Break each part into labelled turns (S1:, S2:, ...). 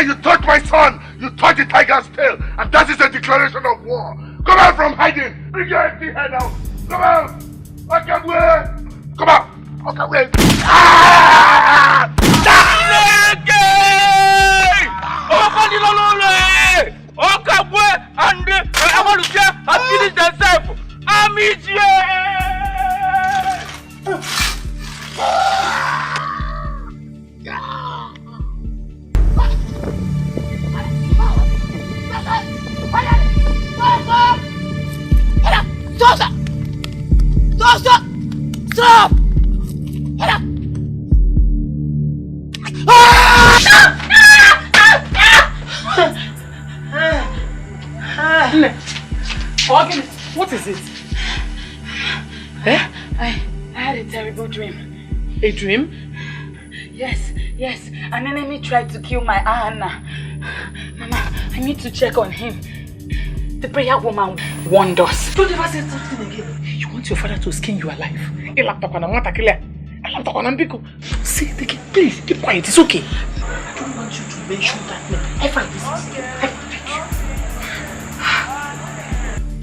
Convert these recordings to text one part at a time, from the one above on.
S1: you touch my son, you touch the tiger's tail, and that is a declaration of war. Come out from hiding. Bring your empty head out. Come out. Come out. Okay, ah! And I want to share and finish themselves. I'm Stop! What is it?
S2: I had a terrible dream.
S1: A dream?
S2: Yes. An enemy tried to kill my Anna. Mama, I need to check on him. The prayer woman warned us.
S1: Don't ever say something again. You want your father to skin you alive? See, Dikeh, please, keep quiet. It's okay. I don't want you to mention that name ever in this house.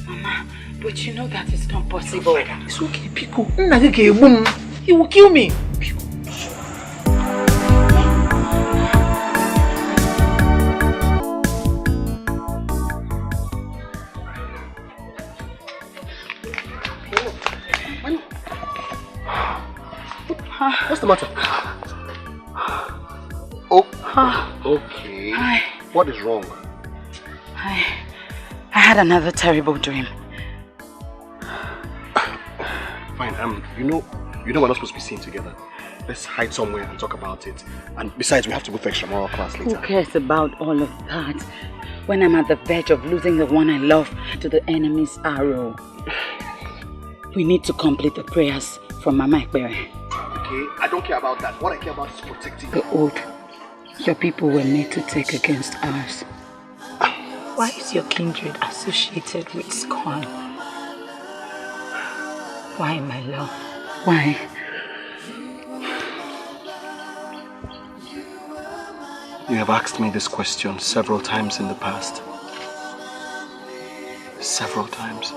S2: Mama, but you know that is not possible.
S1: It's okay, Pico. He will kill me. Pico. What's the matter? Oh, okay. What is wrong?
S2: I had another terrible dream.
S3: Fine. You know we're not supposed to be seen together. Let's hide somewhere and talk about it. And besides, we have to go for extramural class later.
S2: Who cares about all of that? When I'm at the verge of losing the one I love to the enemy's arrow. We need to complete the prayers from Mama Ekbere.
S3: Okay, I don't care about that. What I care about is protecting
S2: the oath your people were made to take against ours. Why is your kindred associated with scorn? Why, my love? Why?
S3: You have asked me this question several times in the past. Several times.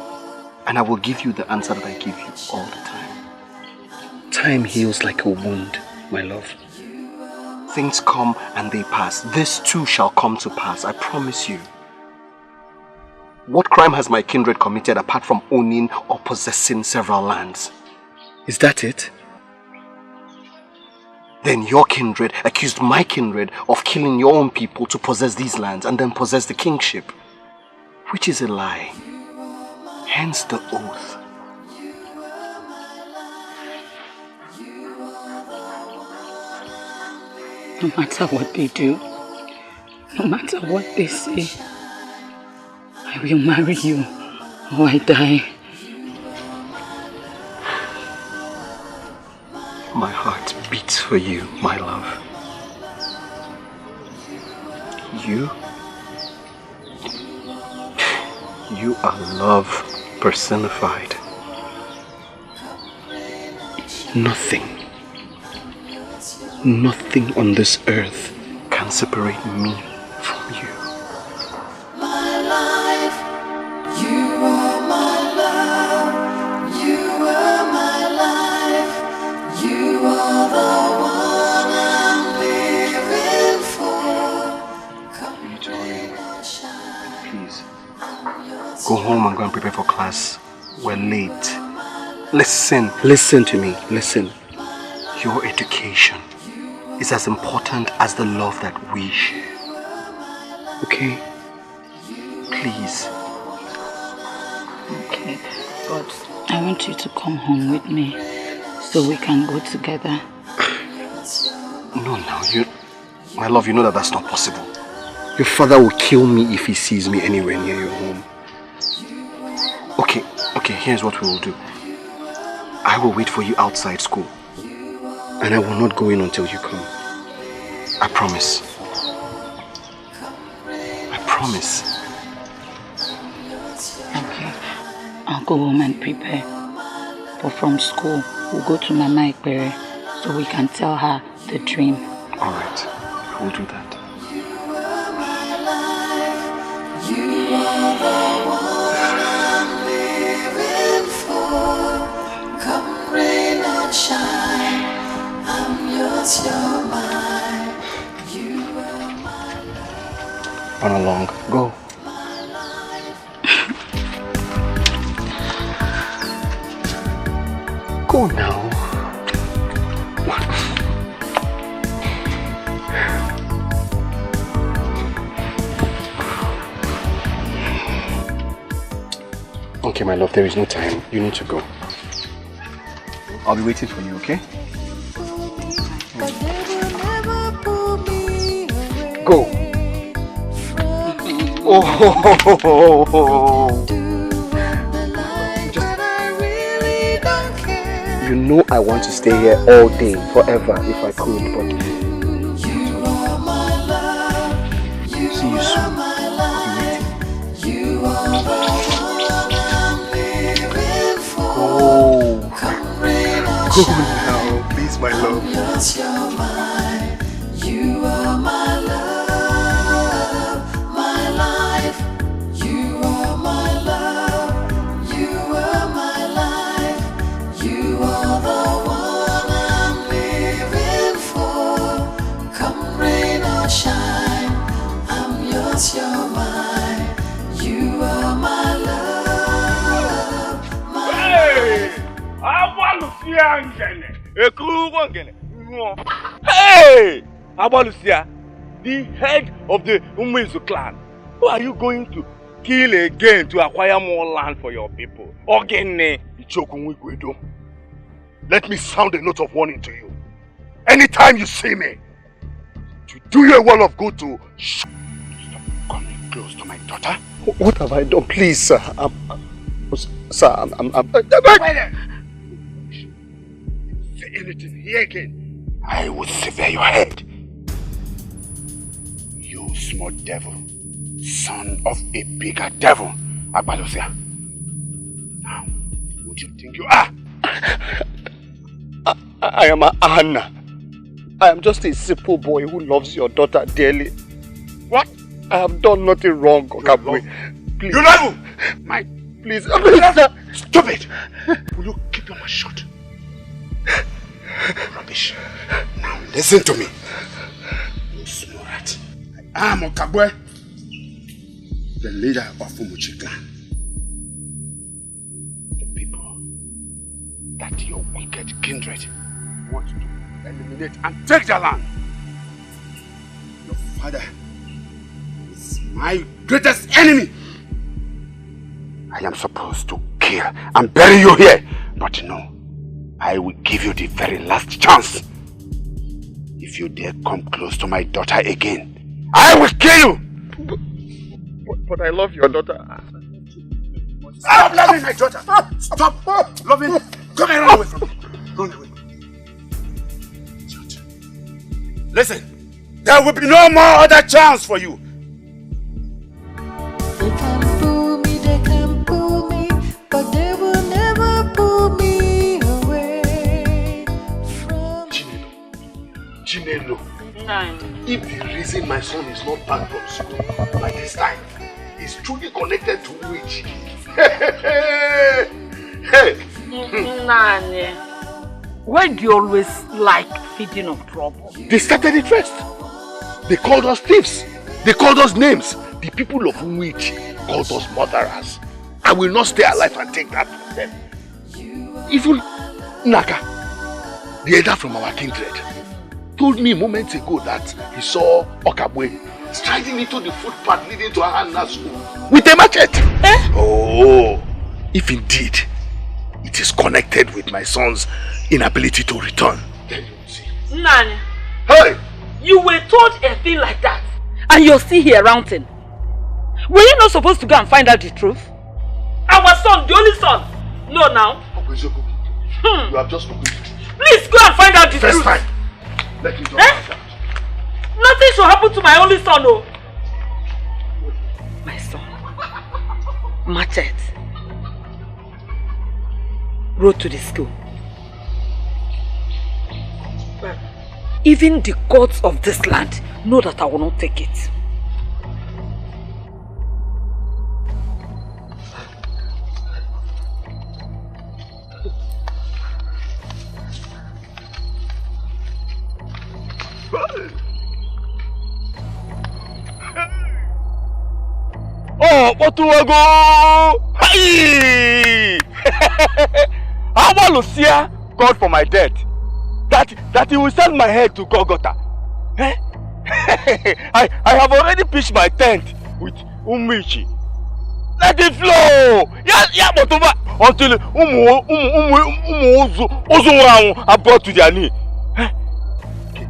S3: And I will give you the answer that I give you all the time. Time heals like a wound, my love. Things come and they pass. This too shall come to pass, I promise you. What crime has my kindred committed apart from owning or possessing several lands? Is that it? Then your kindred accused my kindred of killing your own people to possess these lands and then possess the kingship, which is a lie. Hence the oath.
S2: No matter what they do, no matter what they say, I will marry you or I die.
S3: My heart beats for you, my love. You are love personified. Nothing on this earth can separate me from you.
S4: My life, you are my love. You are my life. You are the one I'm living for.
S3: Please, go home and go and prepare for class. We're late. Listen to me. Listen. Your education is as important as the love that we share. Okay? Please.
S2: Okay, but I want you to come home with me so we can go together.
S3: No, my love, you know that that's not possible. Your father will kill me if he sees me anywhere near your home. Okay, here's what we will do. I will wait for you outside school. And I will not go in until you come. I promise. I promise.
S2: Okay. I'll go home and prepare. But from school, we'll go to Mama Ekbere so we can tell her the dream.
S3: Alright. We'll do that.
S4: yours, you're mine. You are my love.
S3: Run along. Go. Go now. Okay, my love, there is no time. You need to go. I'll be waiting for you, okay? Go. Oh. You know I want to stay here all day, forever, if I could, but... See you soon. Go now, please, my love.
S4: Yes, you're mine. You are my love, my life. You are my love. You are my life. You are the one I'm living for. Come rain or shine, I'm yours, you're mine. You are my love, my life.
S1: Hey! Abalusia, the head of the Umizu clan. Who are you going to kill again to acquire more land for your people? Ogene. Let me sound a note of warning to you. Anytime you see me, to do you a world of good to stop coming close to my daughter.
S3: What have I done? Please, sir. Sir, I'm
S1: Say anything here again, I will sever your head. You small devil, son of a bigger devil, Agbalusia. Now, who do you think you are?
S3: I am Anna. I am just a simple boy who loves your daughter dearly.
S1: What?
S3: I have done nothing wrong, Okabwe. Please.
S1: You know, my
S3: please.
S1: Stop it! Will you keep your mouth shut? Rubbish. Now listen to me. You small rat. I am Okabwe, the leader of Umuchi clan. The people that your wicked kindred want to eliminate and take their land. Your father is my greatest enemy. I am supposed to kill and bury you here, but no. I will give you the very last chance. If you dare come close to my daughter again, I will kill you!
S3: But I love your daughter.
S1: Stop loving my daughter! Stop loving her! Come and run away from me! Run away. Listen, there will be no more other chance for you.
S4: They can pull me, but they will never pull me away from
S1: Chinelo,
S2: Nine.
S1: if the reason my son is not back from school by this time is truly connected to which? Hey!
S2: Nani, why do you always like feeding on trouble?
S1: They started it first. They called us thieves. They called us names. The people of which called us murderers. I will not stay alive and take that from them. Even Naka, the elder from our kindred, told me moments ago that he saw Okabwe striding into the footpath leading to Ahanna's school with a machete. Eh? Oh, if indeed it is connected with my son's inability to return, then you will see.
S2: Nani,
S1: Hey!
S2: you were told a thing like that, and you're still here ranting. Were you not supposed to go and find out the truth? Our son, the only son. No, now.
S1: You have just spoken the truth.
S2: Please go and find out the
S1: First
S2: truth.
S1: time. Let me talk about that.
S2: Nothing should happen to my only son, oh. My son, Machete, rode to the school. Even the gods of this land know that I will not take it.
S1: Oh, what do I go? Hey! How about Lucia God for my death? That he will send my head to Golgotha. Eh? I have already pitched my tent with Umichi. Let it flow! Yeah, but over until Ozu are brought to their knee. Eh? Okay.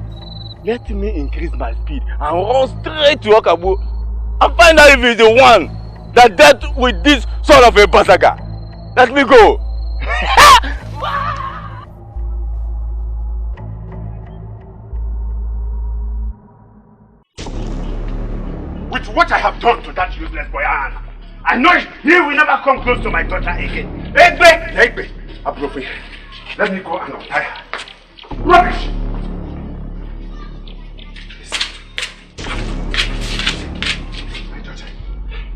S1: Let me increase my speed and run straight to Okabu and find out if he's the one that dealt with this son of a basaga. Let me go. With what I have done to that useless boy, Anna, I know he will never come close to my daughter again. Egbe! Appropriate. Let me go and untie her. Rubbish! My daughter,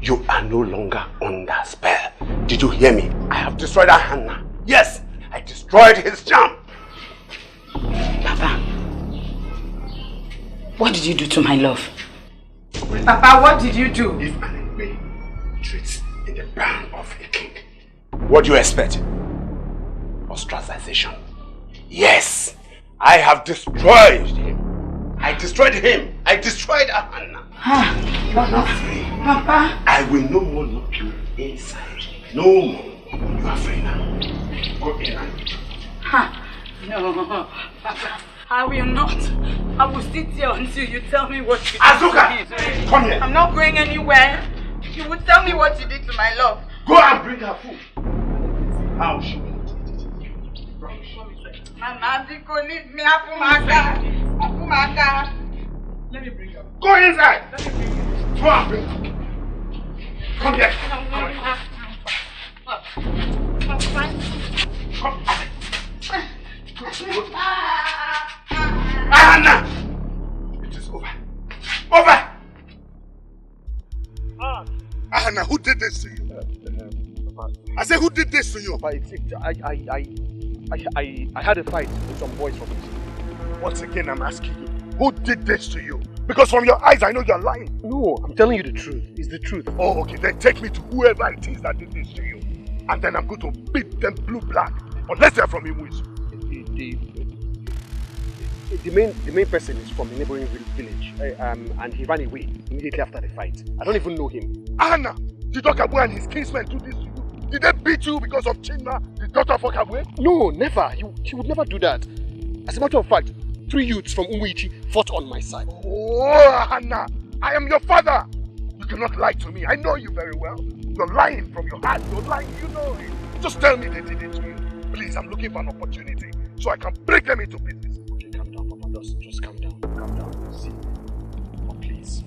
S1: you are no longer under spell. Did you hear me? I have destroyed her Hannah. Yes, I destroyed his charm.
S2: Papa, what did you do to my love?
S5: Papa, what did you do?
S1: If an enemy treats in the ban of a king, what do you expect? Ostracization. Yes, I have destroyed him. I destroyed him. I destroyed Hannah. You are not free.
S2: Papa.
S1: I will no more lock you inside. No more. You are free now. Go in and...
S2: No, Papa. I will not. I will sit here until you tell me what you did
S1: Azuka,
S2: to me.
S1: come here.
S2: I'm not going anywhere. You will tell me what you did to my love.
S1: Go and bring her food. How she will eat it.
S2: Mama, leave me. Apumaka.
S1: Let me bring her. Go inside. Let me bring her. Go and bring her. Come here. Come. Anna! It is over. Over! Anna, who did this to you? I said, who did this to you?
S3: Papa, I had a fight with some boys from it.
S1: Once again, I'm asking you, who did this to you? Because from your eyes, I know you're lying.
S3: No, I'm telling you the truth. It's the truth.
S1: Oh, okay, then take me to whoever it is that did this to you. And then I'm going to beat them blue-black. Unless they're from Imuizu.
S3: The main person is from a neighboring village, and he ran away immediately after the fight. I don't even know him.
S1: Anna, did Okabwe and his kinsmen do this to you? Did they beat you because of Chinma, the daughter of Okabwe?
S3: No, never. He would never do that. As a matter of fact, 3 youths from Umuichi fought on my side.
S1: Oh, Anna, I am your father. You cannot lie to me. I know you very well. You're lying from your heart. You're lying, you know it. Just tell me they did it to you. Please, I'm looking for an opportunity so I can break them into pieces.
S3: Okay, calm down, Papa. Just calm down. Calm down. See. Oh, please,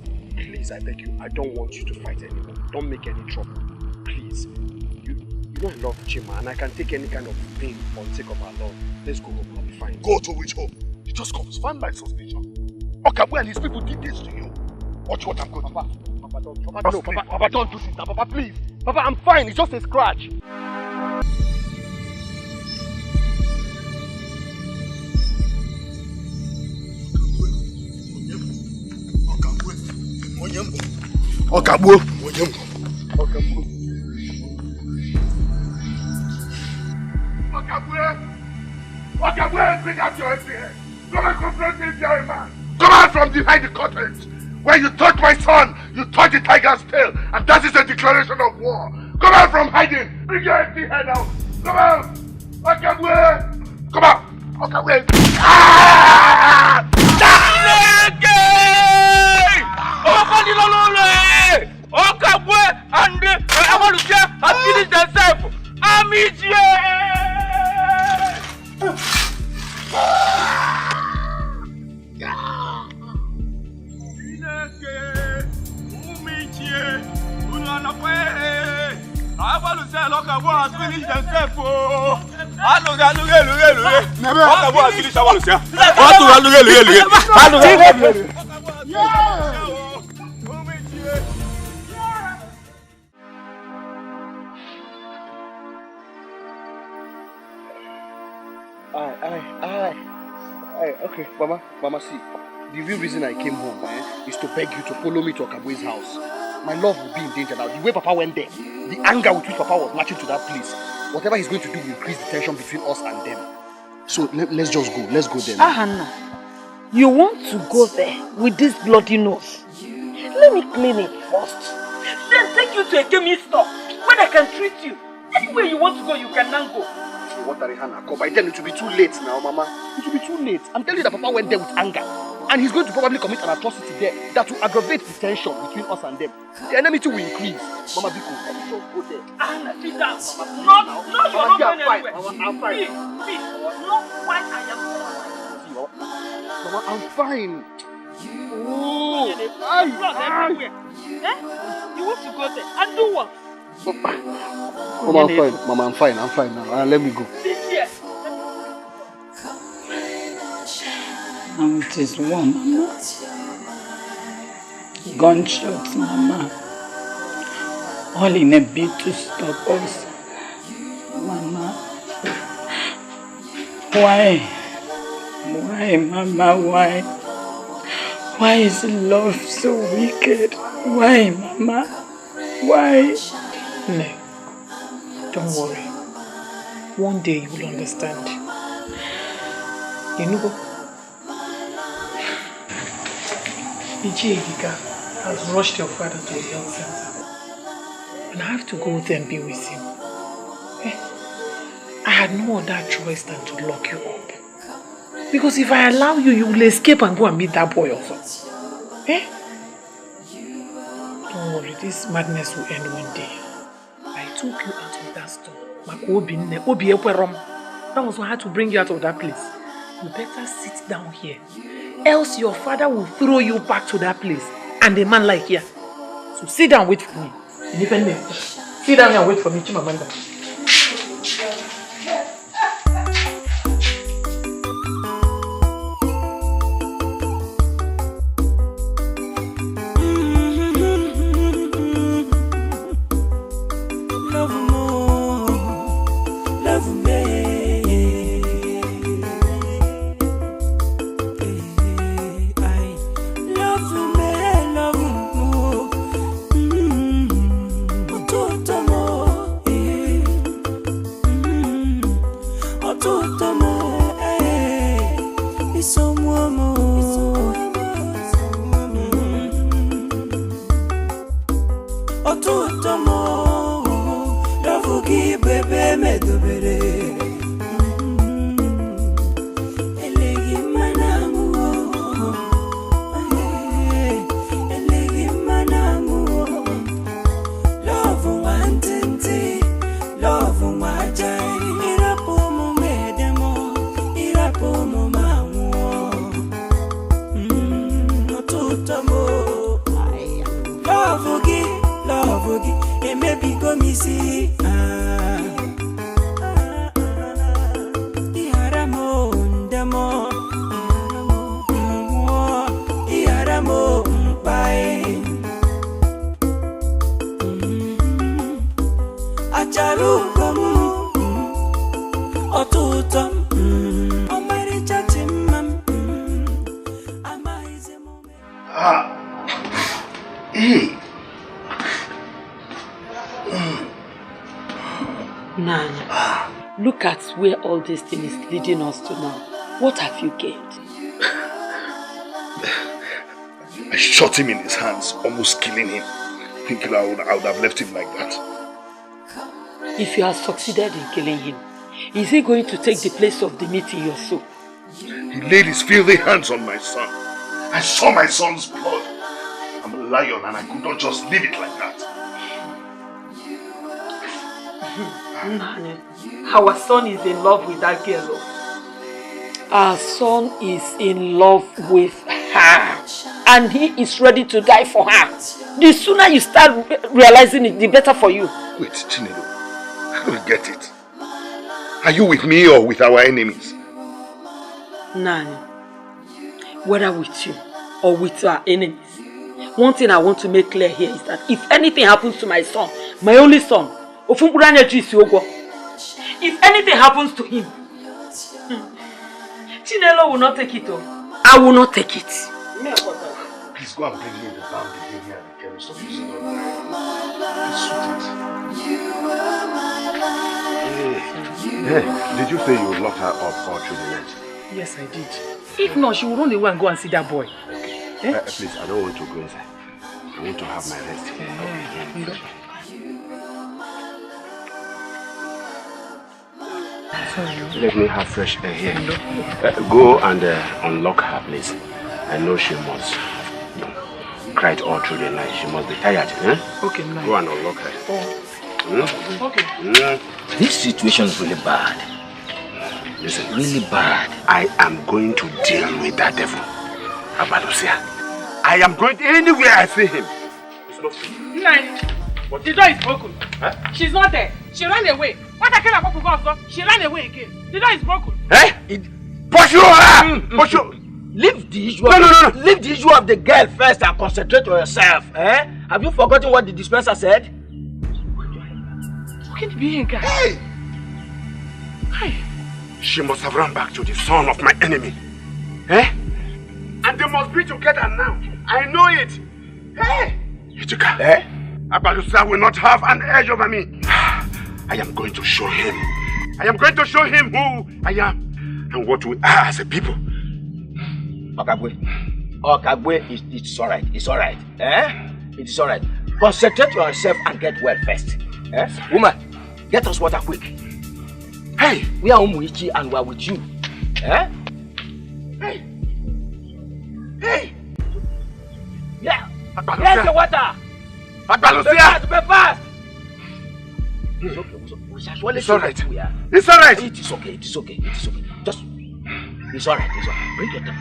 S3: I beg you. I don't want you to fight anymore. Don't make any trouble. Please. You know I love Chima and I can take any kind of pain for the sake of our love. Let's go home. I'll be fine.
S1: Go to which home? It just confirmed my suspicion. Okabwe and his people did this to you. Watch what I'm going to do.
S3: Papa, don't. Papa, don't do this now. Papa, please. Papa, I'm fine. It's just a scratch.
S1: Okabwe. Okabwe, bring out your empty head. Come and confront me if you're a man. Come out from behind the curtains. When you touch my son, you touch the tiger's tail. And that is a declaration of war. Come out from hiding. Bring your empty head out. Come out. Okabwe. Come out. Okabwe. Ah! Okabwe and Amalukia have finished themselves. Amidzie!
S3: Okay, Mama, see. the real reason I came home is to beg you to follow me to Okabwe's house. My love will be in danger now. The way Papa went there, the anger with which Papa was marching to that place, whatever he's going to do will increase the tension between us and them. So let's just go. Let's go there.
S6: Hannah, you want to go there with this bloody nose? Let me clean it first. Then take you to a chemist store where I can treat you. Anywhere you want to go, you can now go.
S3: What are Hannah? By then it will be too late now, Mama. It will be too late. I'm telling you that Papa went there with anger. And he's going to probably commit an atrocity there that will aggravate the tension between us and them. The enmity will increase. Mama, Biko, let me just go there.
S6: Anna, sit down. No, you're not going anywhere.
S3: Mama, I'm fine.
S6: Please, not why I am
S3: Mama, I'm fine.
S6: Oh, everywhere. Eh? You want to go there and do what?
S3: Mama, I'm fine. Mama, I'm fine. I'm fine now. Let me go.
S6: Sit here.
S2: Now it is war, Mama. Gunshots, Mama. All in a bid to stop us. Mama. Why? Why, Mama? Why? Why is love so wicked? Why, Mama? Why?
S7: No, don't worry. One day you will understand. You know, Ijegika has rushed your father to the health center. And I have to go there and be with him. I had no other choice than to lock you up. Because if I allow you, you will escape and go and meet that boy also. Don't worry, this madness will end one day. I took you out of that store. That was why I had to bring you out of that place. You better sit down here. Else your father will throw you back to that place. And a man like here. So sit down and wait for me. Sit down and wait for me, Chimamanda.
S6: Look at where all this thing is leading us to now. What have you gained?
S1: I shot him in his hands, almost killing him. Thinking I would have left him like that.
S6: If you have succeeded in killing him, is he going to take the place of the meat in your soup?
S1: He laid his filthy hands on my son. I saw my son's blood. I'm a lion and I could not just leave it like that.
S6: Our son is in love with that girl. Our son is in love with her. And he is ready to die for her. The sooner you start realizing it, the better for you.
S1: Wait, Chinedu. I don't get it. Are you with me or with our enemies?
S6: Nani, whether with you or with our enemies, one thing I want to make clear here is that if anything happens to my son, my only son, if anything happens to him, Chinelo will not take it. I will not take it.
S1: Please go and bring me the band again here and carry some music.
S4: You were my life.
S1: Hey, did you say you would lock her up all through the night?
S7: Yes, I did. If not, she will run away and go and see that boy. Eh?
S1: Please, I don't want to go inside. I want to have my rest here. Okay. Let me have fresh air here. Go and unlock her, please. I know she must cry all through the night. She must be tired. Eh?
S7: Okay, nice.
S1: Go and unlock her.
S7: Okay.
S3: This situation is really bad.
S1: Listen,
S3: Really bad.
S1: I am going to deal with that devil. Abalusia. I am going anywhere I see him. It's not free.
S7: Nine. The door is broken.
S1: Huh?
S7: She's not there. She ran away. What I can't go, she ran away again. The door is broken.
S1: Eh? Pursue her! Pursue!
S3: Leave the issue.
S1: No.
S3: Leave the issue of the girl first and concentrate on yourself. Eh? Have you forgotten what the dispenser said?
S7: What can it be, Nka?
S1: Hey!
S7: Hey.
S1: She must have run back to the son of my enemy. Eh? And they must be together now. I know it. Hey! Ichika.
S3: Eh?
S1: Abalusa will not have an edge over me. I am going to show him. I am going to show him who I am and what we are as a people.
S3: Okagwe, it's alright. It's alright. Eh? It is alright. Concentrate yourself and get well first. Eh? Woman, get us water quick. Hey, we are Umuichi and we are with you. Eh? Hey! Yeah! Get the water!
S1: Abalusia!
S3: Be fast! It's okay. We shall surely
S1: It's alright.
S3: see where we are.
S1: It's alright.
S3: It is okay. Just, it's alright. Bring your time.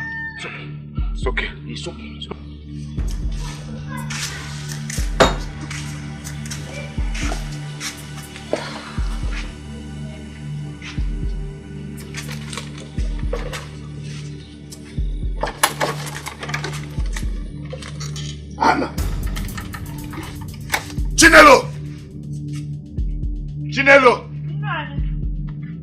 S3: It's okay.
S1: It's okay.
S3: It's okay.
S1: Anna. Chinelo!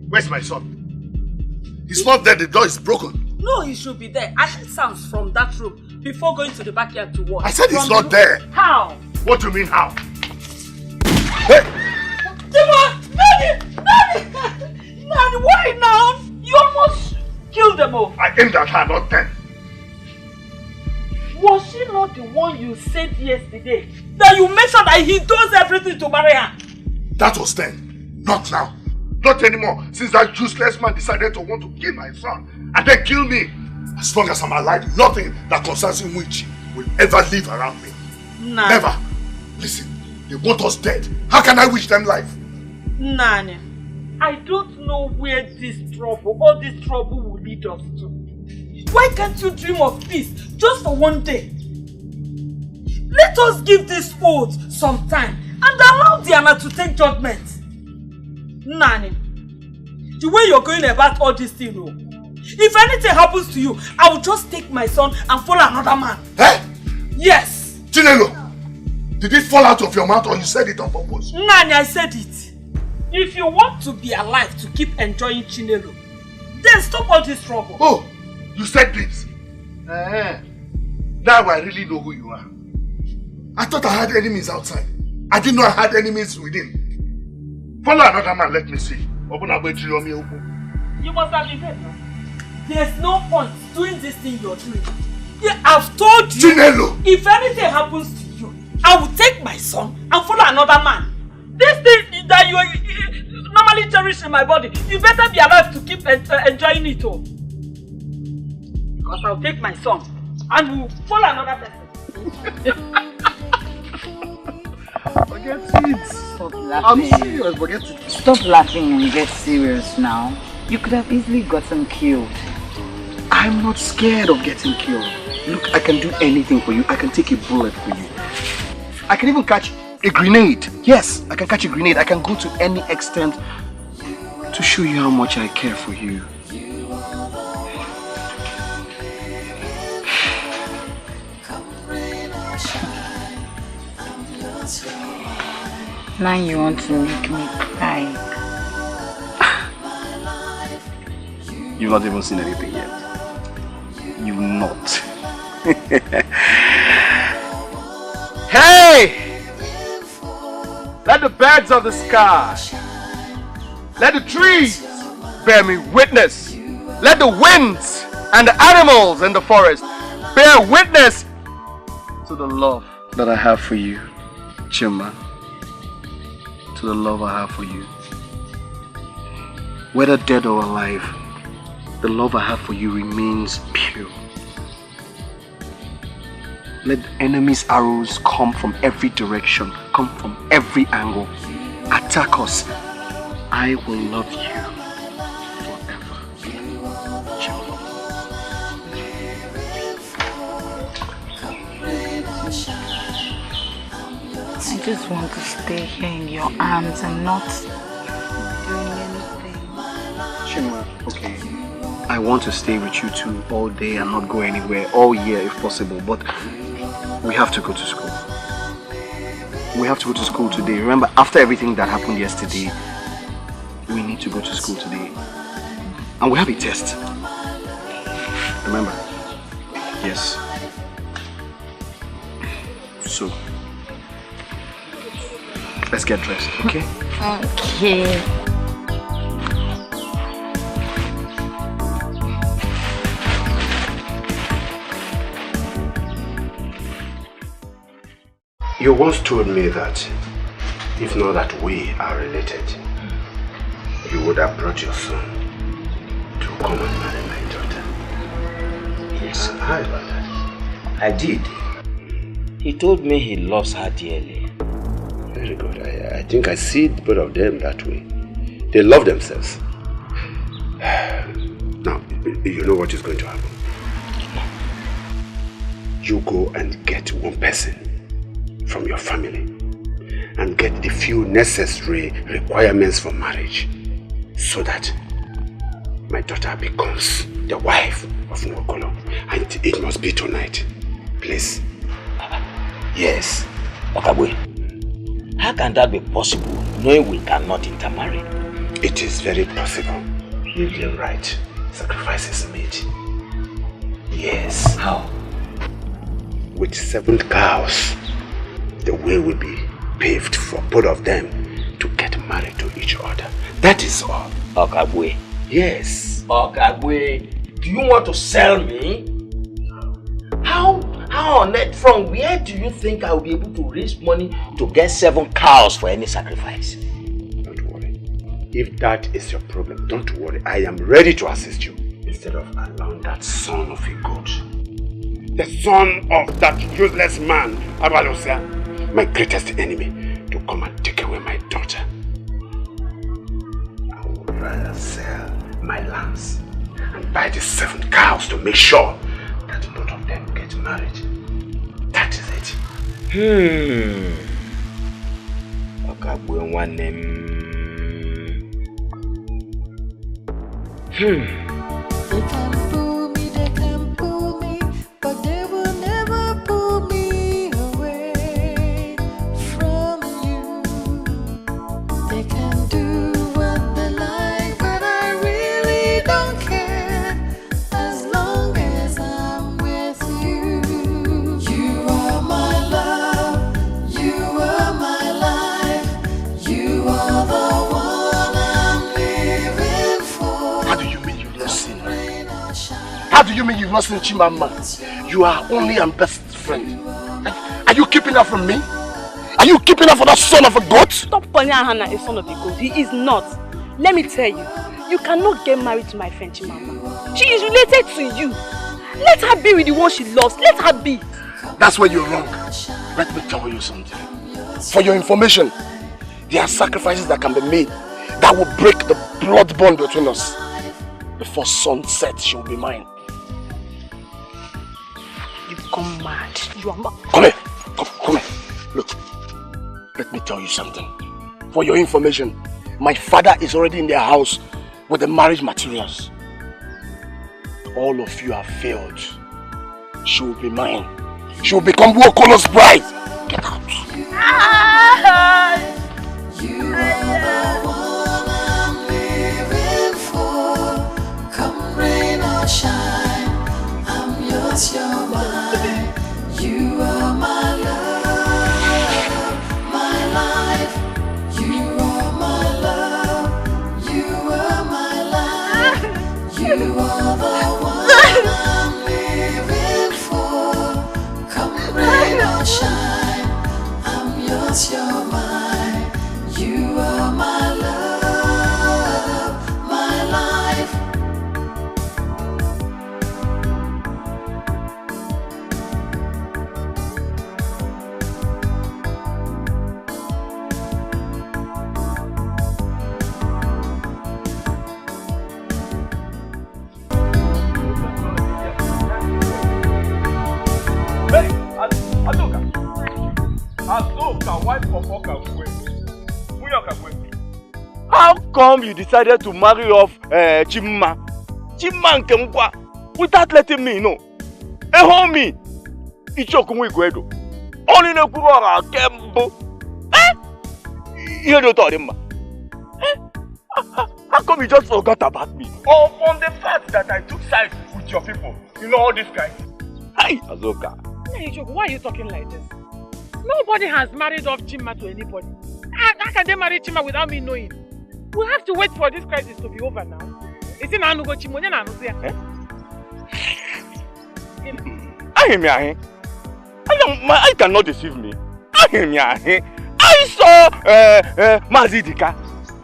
S1: Where's my son? He's not there, the door is broken.
S6: No, he should be there. I heard sounds from that room before going to the backyard to watch.
S1: I said he's not there.
S6: How?
S1: What do you mean how? Hey!
S6: Nani, why now? You almost killed them all.
S1: I aimed at her, not them.
S6: Was she not the one you said yesterday that you made sure that he does everything to marry her?
S1: That was then, not now. Not anymore, since that useless man decided to want to kill my son and then kill me. As long as I'm alive, nothing that concerns Umuichi will ever live around me.
S6: Nani.
S1: Never. Listen, they want us dead. How can I wish them life?
S6: Nani, I don't know where all this trouble will lead us to. Why can't you dream of peace just for one day? Let us give this oath some time and allow Diana to take judgment. Nani, the way you're going about all this thing, if anything happens to you, I will just take my son and follow another man.
S1: Eh?
S6: Yes.
S1: Chinelo, did it fall out of your mouth or you said it on purpose?
S6: Nani, I said it. If you want to be alive to keep enjoying Chinelo, then stop all this trouble.
S1: Oh, you said this? Now I really know who you are. I thought I had enemies outside. I didn't know I had enemies within. Follow another man, let me see.
S6: You must have been dead now. There's no point doing this thing you're doing. Yeah, I've told you.
S1: Chinelo!
S6: If anything happens to you, I will take my son and follow another man. This thing that you normally cherish in my body, you better be alive to keep enjoying it all. Because I'll take my son and we'll follow another person.
S2: Forget it. Stop laughing.
S3: I'm serious, forget it.
S2: Stop laughing and get serious now. You could have easily gotten killed.
S3: I'm not scared of getting killed. Look, I can do anything for you. I can take a bullet for you. I can even catch a grenade. Yes, I can catch a grenade. I can go to any extent to show you how much I care for you.
S2: Now you want to make me cry.
S3: You've not even seen anything yet. You've not. Hey! Let the birds of the sky, let the trees bear me witness. Let the winds and the animals in the forest bear witness to the love that I have for you, Chima. To the love I have for you. Whether dead or alive, the love I have for you remains pure. Let the enemy's arrows come from every direction, come from every angle. Attack us. I will love you forever.
S2: I just want to stay here in your arms and not doing anything.
S3: Chima, okay. I want to stay with you two all day and not go anywhere, all year if possible, but we have to go to school. We have to go to school today. Remember, after everything that happened yesterday, we need to go to school today. And we have a test. Remember? Yes. So, let's get dressed, okay?
S2: Okay.
S1: You once told me that if not that we are related, you would have brought your son to come and marry my daughter.
S8: Yes.
S1: How about that?
S8: I did. He told me he loves her dearly.
S1: Very good. I think I see both of them that way. They love themselves. Now, you know what is going to happen. You go and get one person from your family and get the few necessary requirements for marriage so that my daughter becomes the wife of Nwokolo. And it must be tonight. Please.
S8: Yes. Okabwe, how can that be possible knowing we cannot intermarry?
S1: It is very possible. You're right. Sacrifice is made.
S8: Yes. How?
S1: With 7 cows, the way will be paved for both of them to get married to each other. That is all.
S8: Okabwe.
S1: Yes.
S8: Okabwe, do you want to sell me? How on earth, from where do you think I will be able to raise money to get 7 cows for any sacrifice?
S1: Don't worry. If that is your problem, don't worry. I am ready to assist you. Instead of allowing that son of a goat, the son of that useless man, Abalosia, my greatest enemy, to come and take away my daughter. I would rather sell my lambs and buy the 7 cows to make sure that both of them get married. That is it.
S8: Okabwe one name.
S4: They can pull me, but they will never pull me away from you. They can do what they like, but I really don't care as long as I'm with you. You are my love, you are my life, you are the one I'm living for.
S1: How do you mean you've not seen her? How do you mean you've not seen Chimama? You are only her best friend. Are you keeping her from me? Are you keeping her for that son of a goat?
S9: Stop calling Hannah a son of a goat. He is not. Let me tell you, you cannot get married to my friend Chimama. She is related to you. Let her be with the one she loves. Let her be.
S1: That's where you're wrong. Let me tell you something. For your information, there are sacrifices that can be made that will break the blood bond between us. Before sunset, she will be mine.
S9: You've gone mad. You are mad.
S1: Come here. Come here. Look, let me tell you something. For your information, my father is already in their house with the marriage materials. All of you have failed. She will be mine. She will become Nwokolo's bride. Get out.
S4: You are the one I'm living for. Come rain or shine, I'm yours, you're mine.
S10: come you decided to marry off Chimma? Chimma Nkemkwa without letting me know. Me. Ichokumwe Gwedo. Only no Kura Kembo. You don't tell him. How come you just forgot about me? Or on the fact that I took sides with your people? You know all this guy. Hi, Azoka.
S7: Hey, Ichoku, why are you talking like this? Nobody has married off Chima to anybody. How can they marry Chima without me knowing? We have to wait for this crisis to be over now. Is it now go Chimonya na Anusia?
S10: I cannot deceive me. I saw Mazidika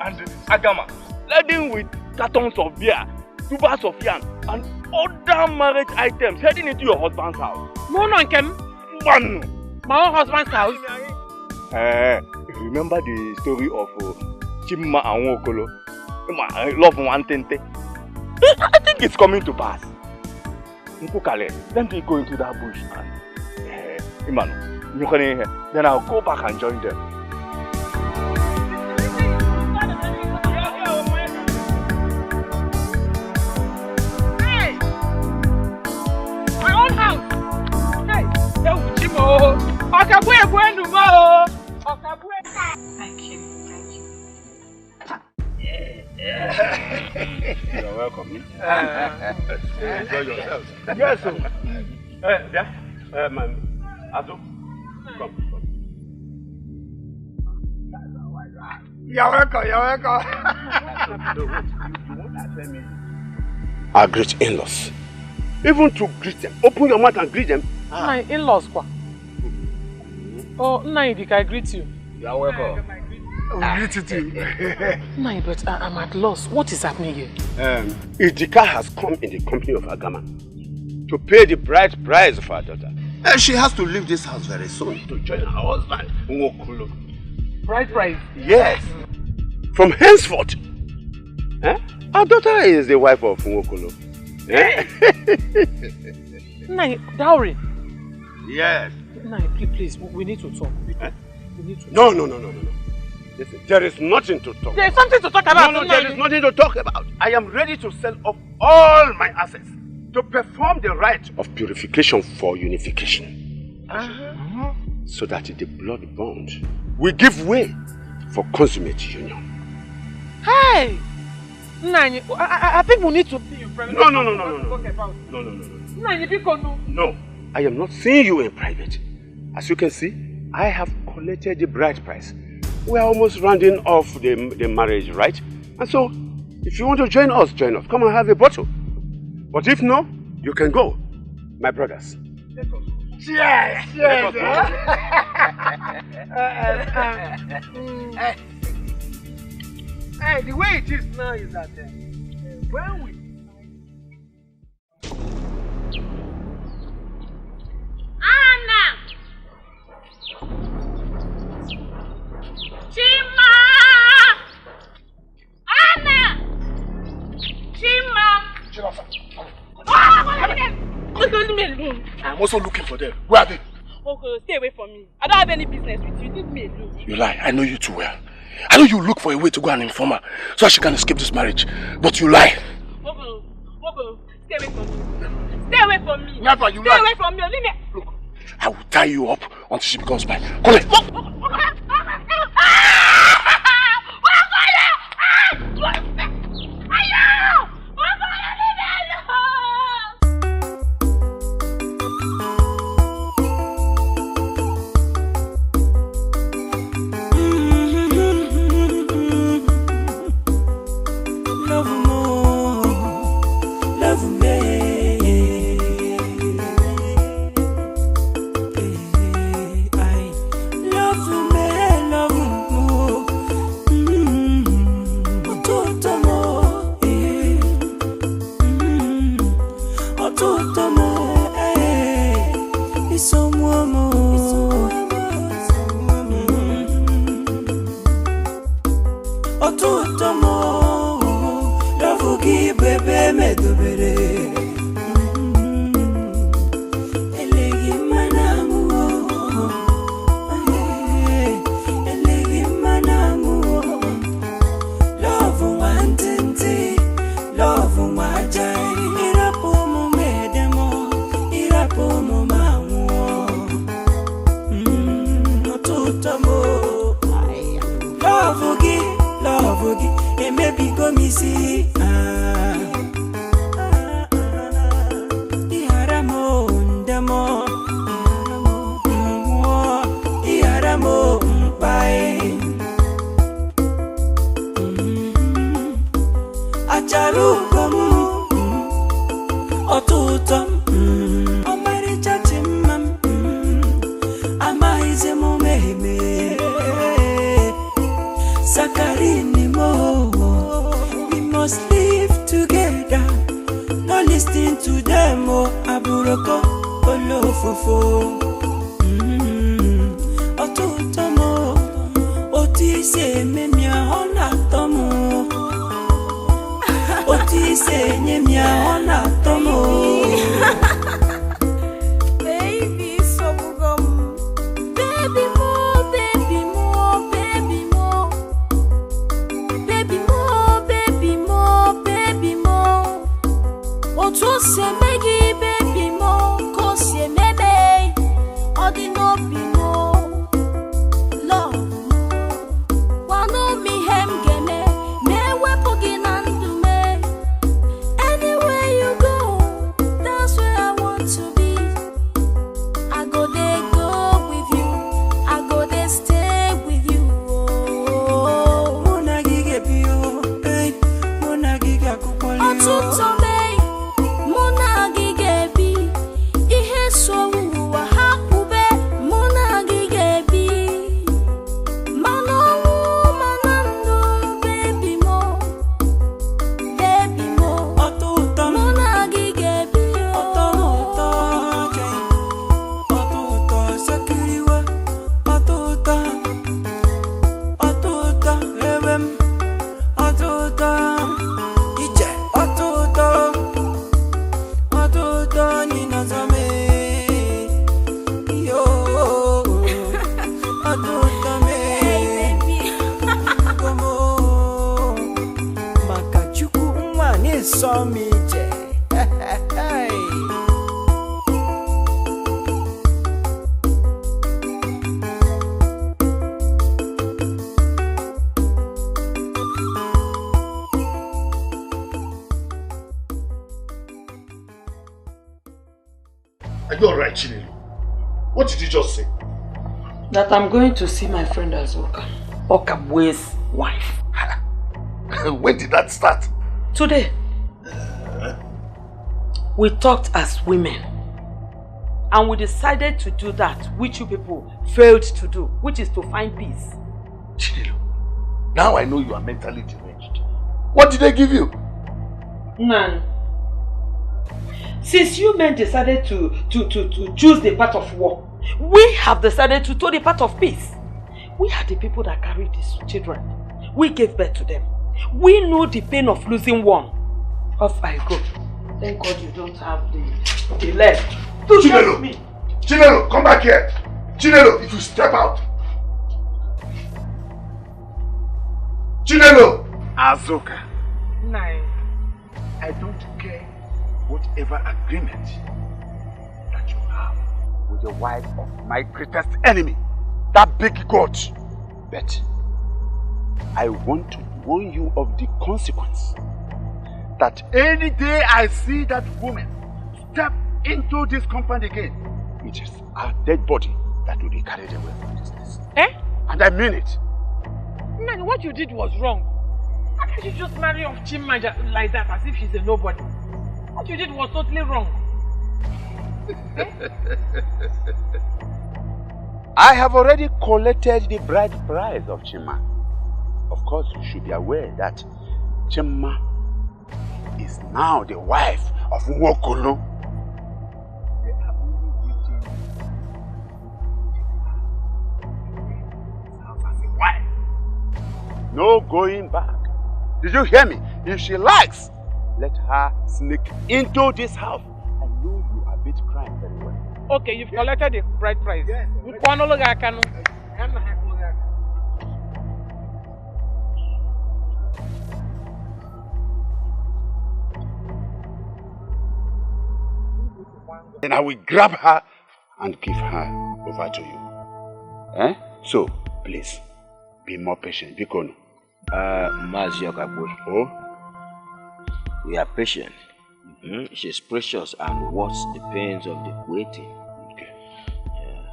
S10: and Agama leading with cartons of beer, tubers of yam, and other marriage items heading into your husband's house.
S7: No, Kem.
S10: One.
S7: My own husband's house.
S10: Remember the story of Chimma and Wokolo? Love one tente. I think it's coming to pass. Nkukale, let me go into that bush and Imanu, you can hear. Then I'll go back and join them.
S7: Hey! My own house! Hey! Chimo! Thank you.
S1: You're welcome. Enjoy yourself.
S10: Yes, sir. Azu, come.
S1: You're welcome.
S8: Our great in-laws. Even to greet them. Open your mouth and greet them.
S7: My in-laws, kwa. Oh, Dikeh, I greet you.
S1: You're welcome. We greet you too.
S7: Nai, but I'm at loss. What is happening here?
S8: Dikeh has come in the company of Agama to pay the bride price of our daughter. She has to leave this house very soon to join her husband, Nwokolo.
S7: Bride price?
S8: Yes. From henceforth, our daughter is the wife of Nwokolo.
S7: Nai, dowry?
S8: Yes.
S7: Nai, please, we need to talk. We need to
S8: No. Listen, there is nothing to talk.
S7: There's something to talk about.
S8: No, there is nothing to talk about. I am ready to sell off all my assets to perform the rite of purification for unification. So that the blood bond will give way for consummate union.
S7: Hey! Nai, I think we need to see you private.
S8: No. No, I am not seeing you in private. As you can see, I have collected the bride price. We are almost rounding off the marriage, right? And so, if you want to join us. Come and have a bottle. But if no, you can go, my brothers.
S1: Cheers!
S5: Hey, the way it is now is that when we
S9: Anna! Chima! Anna! Chima!
S1: I'm also looking for them. Where are they?
S9: Okay, stay away from me. I don't have any business with you. Leave me alone.
S1: You lie. I know you too well. I know you look for a way to go and inform her so she can escape this marriage. But you lie.
S9: Okay, stay away from me. Stay away from me.
S1: Never, you
S9: stay
S1: lie.
S9: away from me. Leave me.
S1: Look, I will tie you up until she becomes mine. Come here.
S4: Love Otuto, Omari Chachimam, Amaize Mumeme, Sakarini Mo. We must live together, not listen to them. Oh, Aburoko, Olofofo. Otuto mo, Otise Memia Honatomo. Otise Nemia Honatomo.
S9: Baby, so gum. Baby more, baby more, baby more. Baby more, baby more, baby more. Otu se megi baby more, cause ye mebe. Odi no be more. Love more. Wano mi hem gene, me wepo ginandu me. Anywhere you go, that's where I want to be. I go there, go with you. I go there, stay with you. Oh,
S4: Mona gige bio, hey, Mona giga kupoli.
S9: Otuto me, muna gige bi. Ihe so uwa hakube, muna gige bi. Manonu, mananu, baby mo, baby mo.
S4: Otuto,
S9: Muna gige bi.
S4: Otuto, jay. Otuto, sakiriwa. Otuto, Otuto, ewem. Otuto, ije. Otuto, Otuto, ninazame. Yo, Otuto me.
S9: Hey, baby.
S4: Como Makachuku mwani somije. Hey.
S1: Are you alright, Chinelo? What did you just say?
S6: That I'm going to see my friend Azuka, Okabwe's wife.
S1: When did that start?
S6: Today. We talked as women. And we decided to do that which you people failed to do, which is to find peace.
S1: Chinelo, now I know you are mentally deranged. What did they give you?
S6: None. Since you men decided to choose the path of war, we have decided to the path of peace. We are the people that carried these children. We gave birth to them. We know the pain of losing one. Off I go. Thank God you don't have the leg.
S1: Chinelo! Me. Chinelo, come back here! Chinelo, if you step out! Chinelo!
S8: Azuka,
S7: Nine.
S8: I don't care whatever agreement that you have with the wife of my greatest enemy, that big god. But I want to warn you of the consequence. That any day I see that woman step into this compound again, it is our dead body that will be carried away from this place.
S7: Eh?
S8: And I mean it.
S7: Man, what you did was wrong. How can you just marry off Chima like that as if she's a nobody? What you did was totally wrong.
S8: I have already collected the bride price of Chima. Of course, you should be aware that Chima is now the wife of Nwokolo. They are only waiting as a wife. No going back. Did you hear me? If she likes, let her sneak into this house. I know you abet crime very well.
S7: Okay, you've collected the bride price.
S8: Yes. Then I will grab her and give her over to you. Eh? So, please, be more patient. Bikono.
S11: Mazi Okagbo.
S8: Oh?
S11: We are patient. She's precious and worth the pains of the waiting.
S8: Okay.
S11: Yes.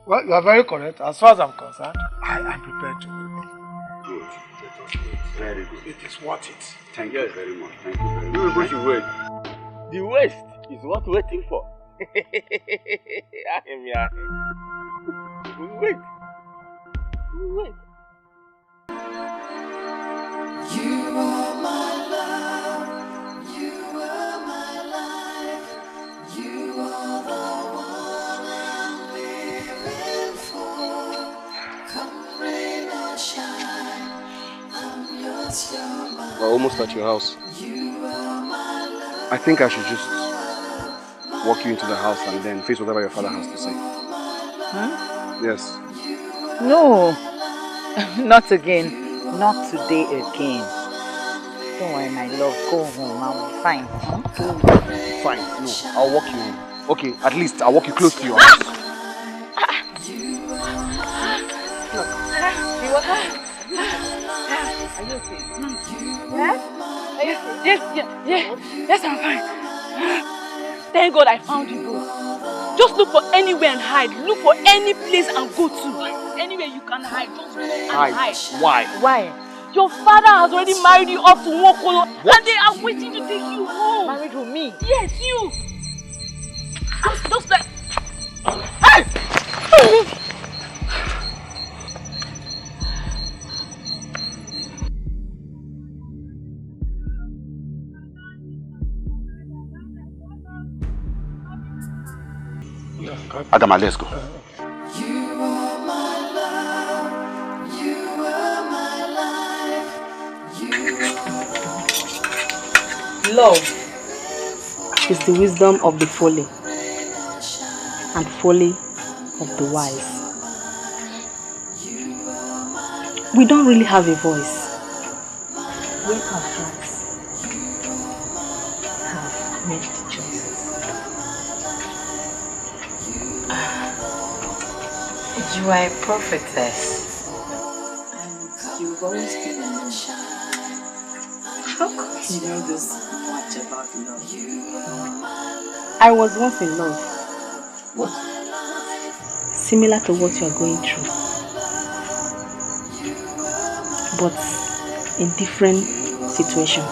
S5: Well, you are very correct. As far as I'm concerned, I am prepared to wait.
S8: Good. Very good.
S5: It is worth it.
S8: Thank you very much. Thank you very much. You should wait.
S10: The waste is worth waiting for. We'll wait. We'll wait.
S4: You are my love, you are my life, you are the one I'm living for. Come rain or shine, I'm yours, you're mine.
S3: We're almost at your house.
S4: You are my love.
S3: I think I should just walk you into the house and then face whatever your father has to say.
S2: Huh?
S3: Yes.
S2: No, not again. Not today again. Don't worry, my love. Go home. I'll be fine. Huh?
S3: Fine. No, I'll walk you home. Okay, at least I'll walk you close to your house.
S2: Look. You okay? Are you okay? Huh? Are you okay? Yes, I'm fine. Thank God I found you both. Just look for anywhere and hide. Look for any place and go to. Anywhere you can hide, just go and hide.
S3: Why?
S2: Why? Your father has already married you off to Nwokolo and they are waiting to take you home. Married to me? Yes, you. Just like... Hey!
S1: Adama, let's go.
S4: You are my love, you are my life, you
S7: Love is the wisdom of the folly and folly of the wise. We don't really have a voice when our hearts have made choices.
S2: You are a prophetess.
S12: And you've always been in love. How come you know this much about love?
S7: I was once in love.
S12: What?
S7: Similar to what you are going through. But in different situations.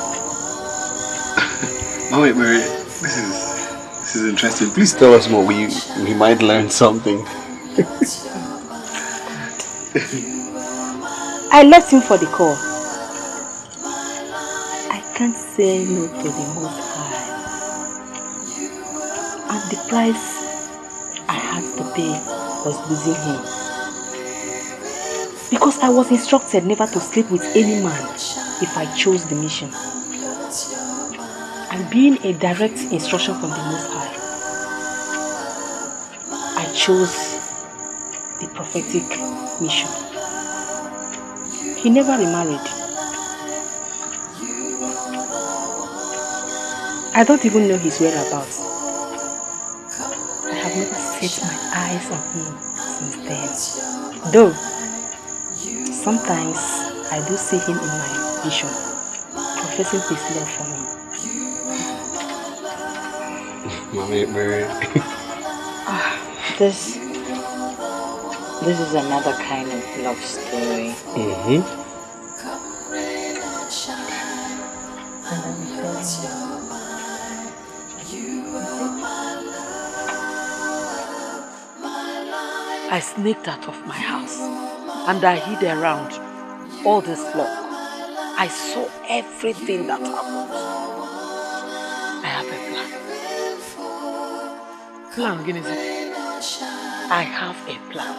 S3: Oh wait, Mary, this is interesting. Please tell us more. We might learn something.
S7: I left him for the call. I can't say no to the Most High. And the price I had to pay was losing him. Because I was instructed never to sleep with any man if I chose the mission. And being a direct instruction from the Most High, I chose the prophetic mission. He never remarried. I don't even know his whereabouts. I have never set my eyes on him since then. Though, sometimes I do see him in my vision, professing his love for me.
S3: Mommy, Mary.
S2: This is another kind of love story.
S3: Mm-hmm.
S2: And I'm telling you, I sneaked out of my house and I hid around all this flock. I saw everything that happened. I have a plan.
S7: Plan, Guinness.
S2: I have a plan.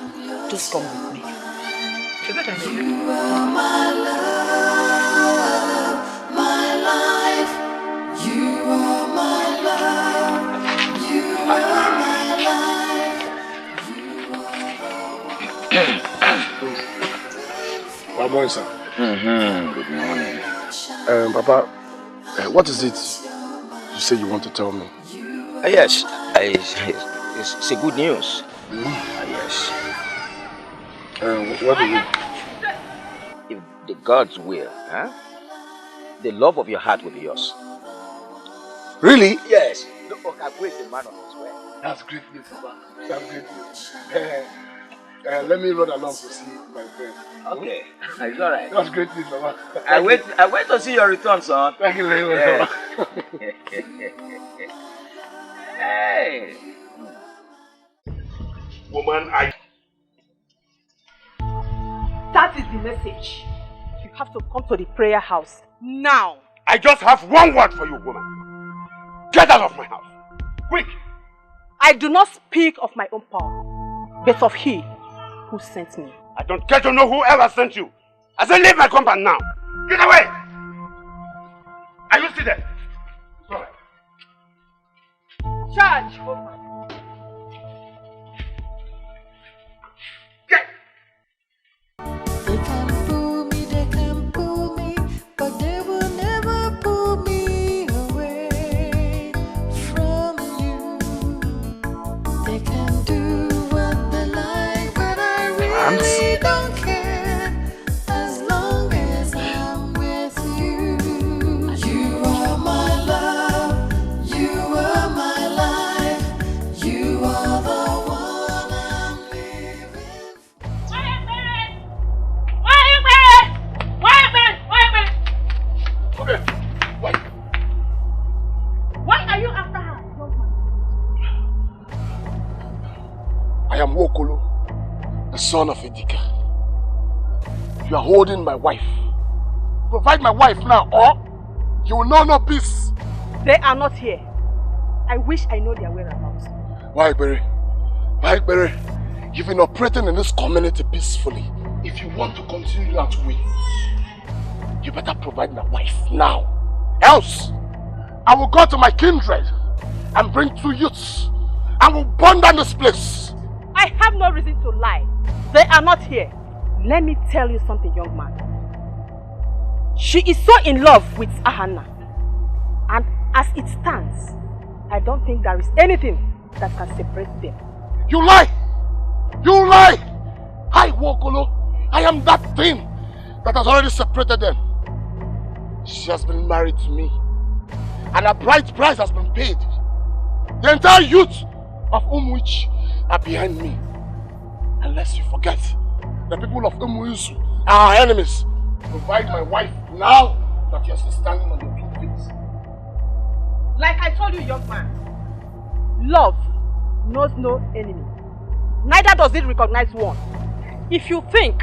S2: Just come with me.
S4: are my love, my life. You are my love, you are my life.
S1: Good morning, sir.
S11: Good morning.
S1: Papa, what is it you say you want to tell me?
S11: Yes, it's a good news. Yes.
S1: What do you...
S11: If the God's will, the love of your heart will be yours.
S1: Really?
S11: Yes. Look, Okaku is the man of his word.
S1: That's great news, Papa. That's great news. Let me run along to see my friend.
S11: Okay, it's all right.
S1: That's great news, Papa.
S11: I wait to see your return, son.
S1: Thank you very much,
S11: Yes.
S1: Papa.
S10: Hey!
S1: Woman,
S2: That is the message. You have to come to the prayer house now.
S8: I just have one word for you, woman. Get out of my house. Quick!
S2: I do not speak of my own power, but of he who sent me.
S8: I don't care to know whoever sent you. I said leave my compound now. Get away! Are you still there? Sorry.
S2: Charge!
S4: They can pull me, but they will never pull me away from you. They can do what they like, but I really don't care as long as I'm with you. You are my love, you are my life, you are the one I'm living for.
S1: Okay, wait.
S2: Why are you after her?
S1: I am Wokolo, the son of Dikeh. You are holding my wife. Provide my wife now, or you will know no peace.
S2: They are not here. I wish I know their whereabouts.
S1: Why, Berry? You've been operating in this community peacefully. If you want to continue that way, you better provide my wife now. Else, I will go to my kindred and bring 2 youths and will burn down this place.
S2: I have no reason to lie. They are not here. Let me tell you something, young man. She is so in love with Ahana. And as it stands, I don't think there is anything that can separate them.
S1: You lie! You lie! Hi, Wokolo. I am that thing that has already separated them. She has been married to me. And a bright price has been paid. The entire youth of which are behind me. Unless you forget, the people of Umuisu are our enemies. Provide my wife now that you are still standing on your 2 feet.
S2: Like I told you, young man, love knows no enemy. Neither does it recognize one. If you think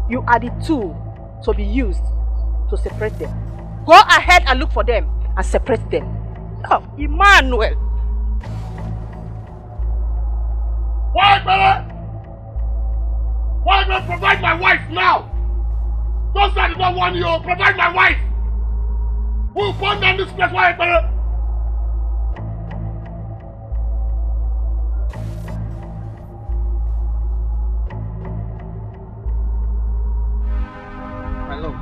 S2: you are the tool to be used to separate them, go ahead and look for them and separate them. Oh, Emmanuel!
S1: Why, brother? Why, brother? Provide my wife now! Don't say I did not want you. Provide my wife! Who will burn down this place? Why, brother?
S3: My love,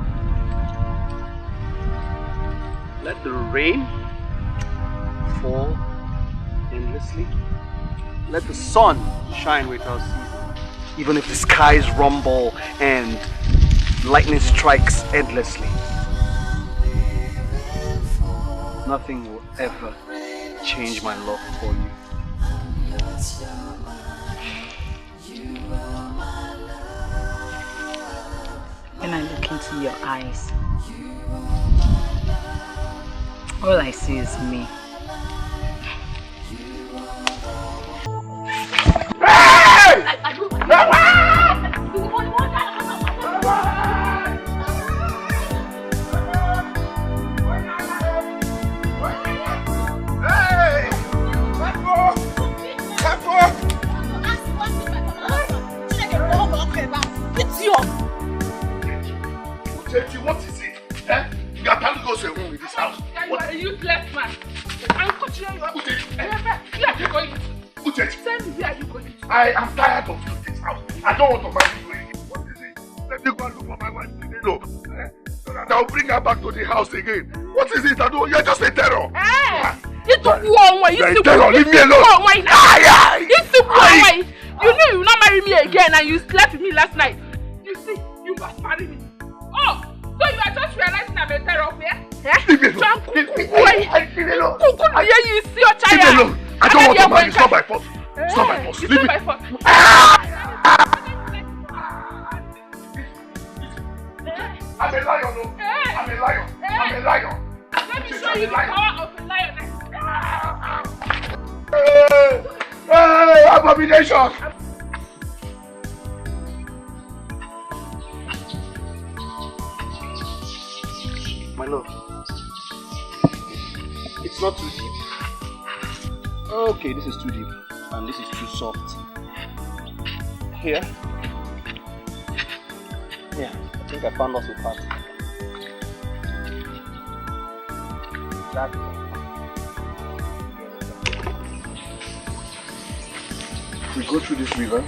S3: let the rain fall endlessly. Let the sun shine without ceasing. Even if the skies rumble and lightning strikes endlessly. Nothing will ever change my love for you.
S12: When I look into your eyes, all I see is me.
S1: What is it? Eh? You are telling us a room in this house.
S2: You are a useless man. I'm continuing your... Where are you going to? Tell me where are you going to?
S1: I am tired of you in this house. I don't want to marry you again. What is it? Let me go and look for my wife today, no. So that I'll bring her back to the house again. What is it? You're just a terror.
S2: Hey! You took one way.
S1: You're a terror. Leave me alone.
S2: You took one way. You knew you would not marry me again and you slept with me last night. You see, you must marry me. Oh! So you are just realizing I'm a terror, yeah?
S1: Leave me alone. Leave me alone.
S2: You see your child.
S1: Leave me alone. I don't want to marry. It's not my fault. It's not my fault.
S2: It's
S1: Leave
S2: not
S1: me.
S2: my fault.
S1: I'm a lion, no? I'm a lion. I'm a lion.
S2: Let me show you the power of a lioness.
S1: abomination!
S3: My love, it's not too deep. Okay, this is too deep, and this is too soft. Here. Yeah, I think I found us a part. That. We go through this river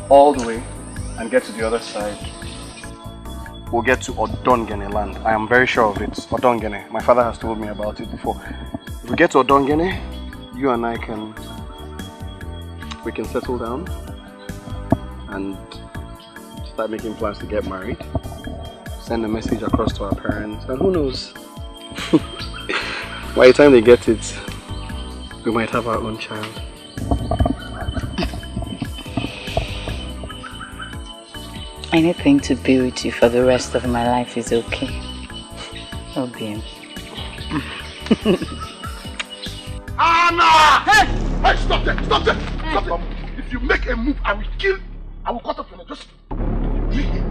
S3: all the way and get to the other side. We'll get to Odongene land. I am very sure of it. Odongene. My father has told me about it before. If we get to Odongene, you and I we can settle down and start making plans to get married. Send a message across to our parents, and who knows? By the time they get it, we might have our own child.
S12: Anything to be with you for the rest of my life is okay. Oh, babe.
S1: Anna! Hey! Hey, stop there! Stop there! Stop there! If you make a move, I will cut off your neck. Just make it.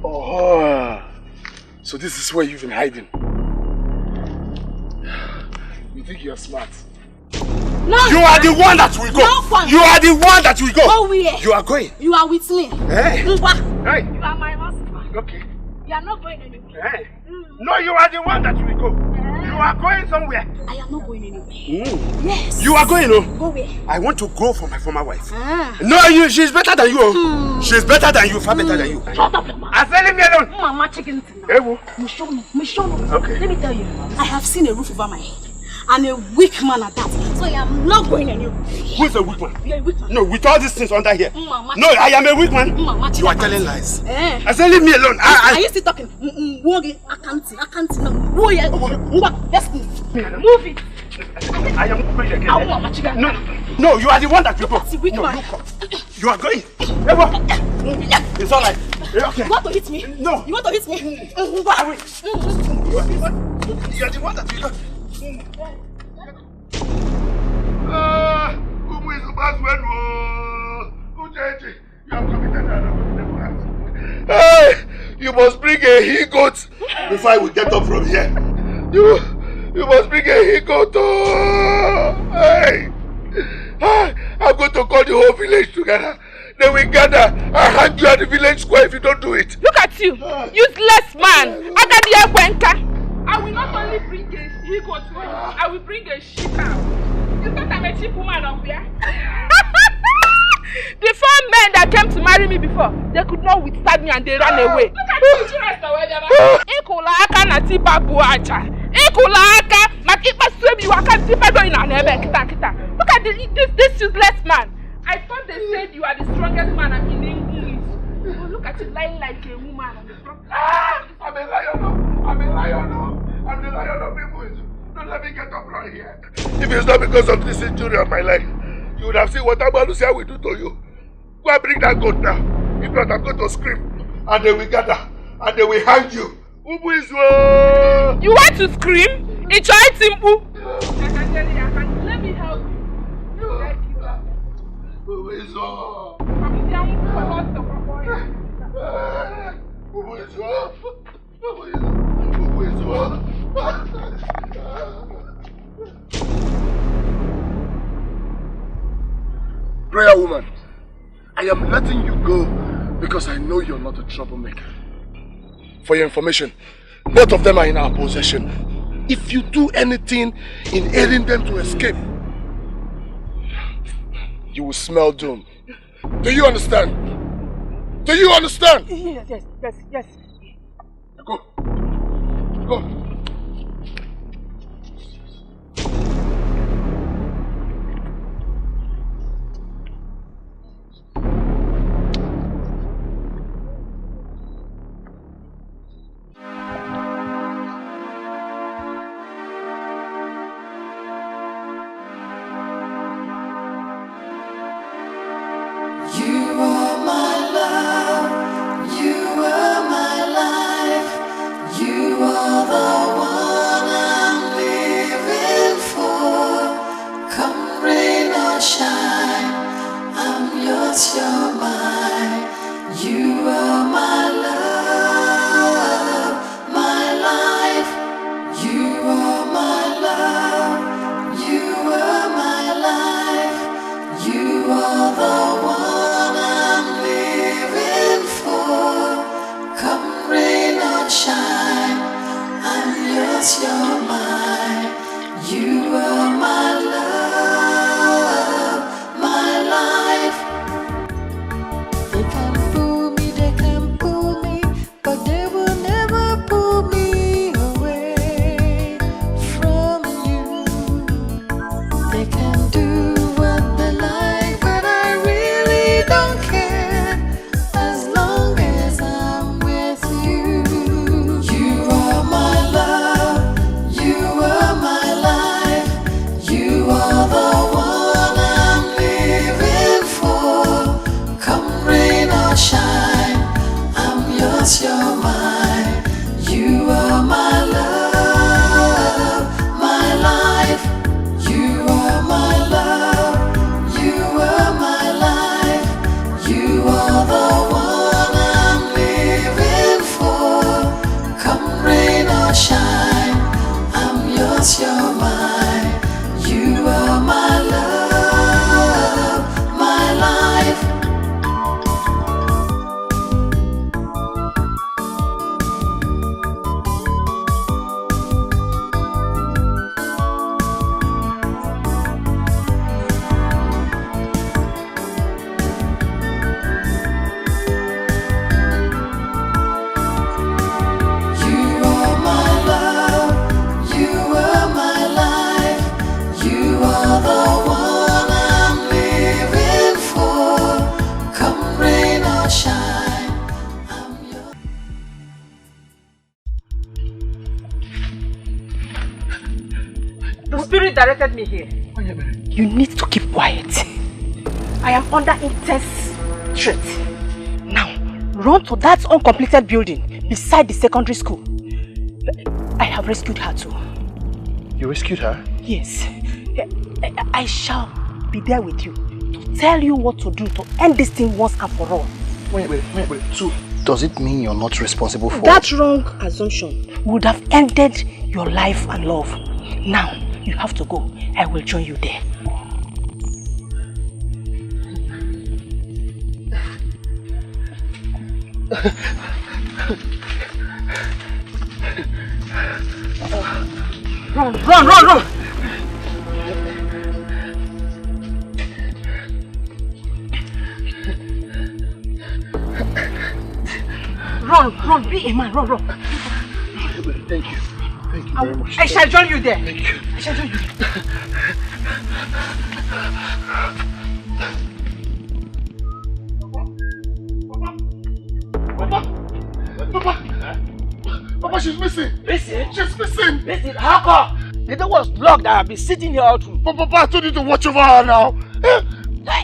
S3: Oh, so this is where you've been hiding.
S1: You think you're smart?
S9: No,
S1: you are the one that will go.
S9: No,
S1: you are the one that will go.
S9: Go where?
S1: You are going.
S9: You are with me.
S1: Hey.
S9: Hey. You are my husband.
S1: Okay.
S9: You are not going anywhere.
S1: Hey. No, you are the one that will go. You are going somewhere.
S9: I am not going anywhere. Yes.
S1: You are going, no?
S9: Go where?
S1: I want to go for my former wife. No, she's better than you. She's better than you, far better than you.
S9: Shut up, Mama.
S1: I said leave me alone.
S9: Mama, chicken.
S1: Hey, wo.
S9: Okay. Let me tell you, I have seen a roof over my head. And a weak man at that. So I am not going anywhere.
S1: Who is a weak man?
S9: You're a weak man.
S1: No, with all these things under here.
S9: Mama,
S1: no, I am a weak man.
S9: Mama,
S1: you are telling lies. I said leave me alone.
S9: Are you still talking? I can't. No. Move it.
S1: I am not going again. No, you are the one that will go. No, you are going. It's all right. Okay.
S9: You want to hit me?
S1: No.
S9: You want to hit me?
S1: You are the one that will go. Who is the password? You have committed an Hey, you must bring a he-goat before I will get up from here. You must bring a he-goat. Hey, I'm going to call the whole village together. Then we gather and hang you at the village square if you don't do it.
S2: Look at you, useless man. I will not only bring a he-goat, I will bring a sheep out. You thought I'm a cheap woman up here? The 4 men that came to marry me before, they could not withstand me and they ran away. Look at you, Ikulaka na tipa buacha. Ikulaka, makipa swim you aka tipa do in an kita. Look at this useless man. I thought they said you are the strongest man in English. Oh, look at you lying like a woman on the front.
S1: I'm a lion. I'm the lion of people. Don't let me get up right here. If it's not because of this injury on my leg, you would have seen what Amalusia will do to you. Go and bring that goat now. If not, I'm going to scream. And they will gather. And they will hang you.
S2: You want to scream? It's all simple. Let me help you.
S1: Prayer woman, I am letting you go because I know you're not a troublemaker. For your information, both of them are in our possession. If you do anything in aiding them to escape, you will smell doom. Do you understand? Do you understand?
S2: Yes.
S1: Go. Go.
S4: You are the are my love, my life. They can pull me, they can pull me, but they will never pull me away from you. They can do what they like, but I really don't care as long as I'm with you. You are my love, you are my life, you are the one I'm living for. Come rain or shine, I'm yours, you're mine. You are my love, my life. You are my love, you are my life. You are the one I'm living for. Come rain or shine, I'm yours, you're mine. You are my love, my life. You are my love, you are my life. You are the one I'm living for. Come rain or shine, I'm yours.
S6: The spirit directed me here. You need to keep quiet. I am under intense threat. Now, run to that uncompleted building beside the secondary school. I have rescued her too.
S3: You rescued her?
S6: Yes. I shall be there with you to tell you what to do to end this thing once and for all.
S3: Wait. So, does it mean you're not responsible for...
S6: That wrong assumption would have ended your life and love. Now, you have to go. I will join you there. Run! Run, be a man, run.
S3: Thank you. Thank you very much.
S6: I shall join you there.
S3: Thank you.
S6: I shall join you there.
S1: Papa, she's missing.
S10: Missing?
S1: She's missing.
S10: Missing? How come? The door was locked. I have been sitting here all through.
S1: Papa, I told you to watch over her now.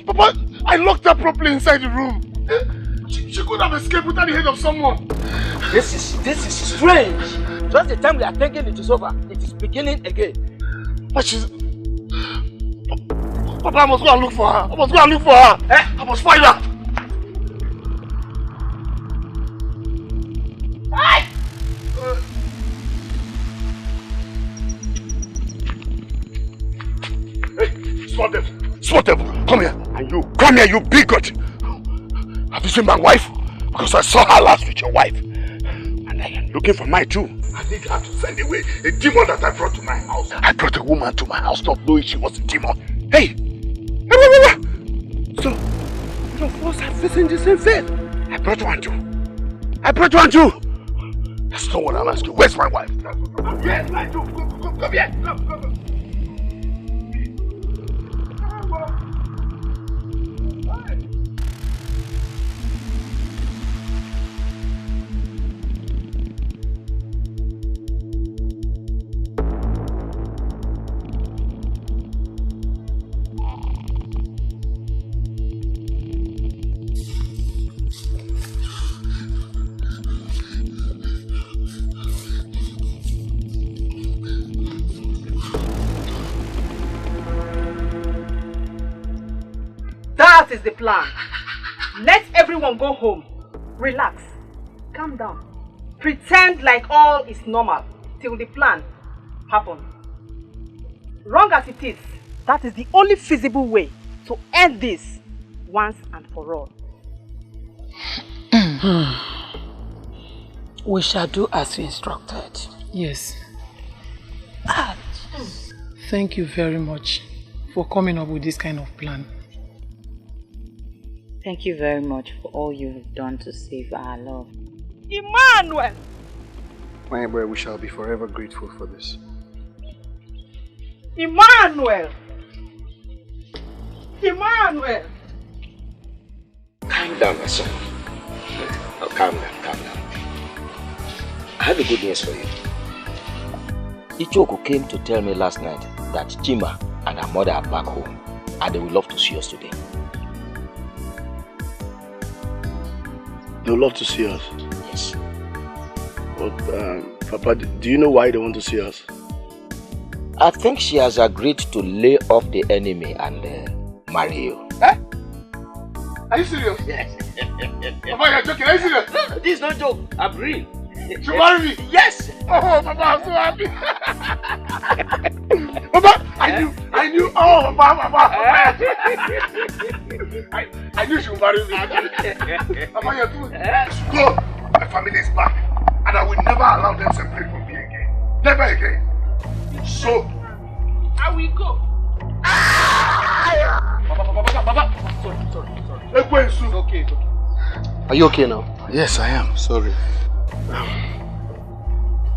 S1: Papa, I locked her properly inside the room. She could have escaped without the help of someone.
S10: This is strange. Just the time we are thinking it is over, it is beginning again.
S1: But she's... Papa, I must go and look for her. I must find her.
S10: Hey!
S1: Small devil, come here. And you, come here, you bigot. Have you seen my wife? Because I saw her last with your wife. And I am looking for mine too. I need her to send away a demon that I brought to my house. I brought a woman to my house not knowing she was a demon. Hey! Wait. So, all of us are facing the same fate. I brought one too. That's not what I'm asking. Where's my wife? Yes, I do. Come here. Come.
S6: That is the plan. Let everyone go home. Relax. Calm down. Pretend like all is normal till the plan happens. Wrong as it is, that is the only feasible way to end this once and for all.
S7: We shall do as you instructed.
S13: Yes.
S7: thank you very much for coming up with this kind of plan.
S12: Thank you very much for all you have done to save our love.
S2: Emmanuel!
S3: My boy, we shall be forever grateful for this.
S2: Emmanuel! Emmanuel!
S11: Calm down, my son. Oh, calm down, calm down. I have a good news for you. Ichoko came to tell me last night that Chima and her mother are back home and they would love to see us today.
S1: They would love to see us?
S11: Yes.
S1: But, Papa, do you know why they want to see us?
S11: I think she has agreed to lay off the enemy and marry you.
S1: Eh? Are you serious?
S11: Yes.
S1: Papa, you're joking. Are you serious?
S11: No, this is no joke. I'm real.
S1: She marry me?
S11: Yes.
S1: Oh, Papa, I'm so happy. Papa, I knew. Oh, Papa. I knew she would marry me. Papa, you're too. Go. My family is back. And I will never allow them to separate from me again. Never again. So,
S2: I will go.
S1: Papa. Sorry. It's okay.
S3: Are you okay now?
S1: Yes, I am. Sorry.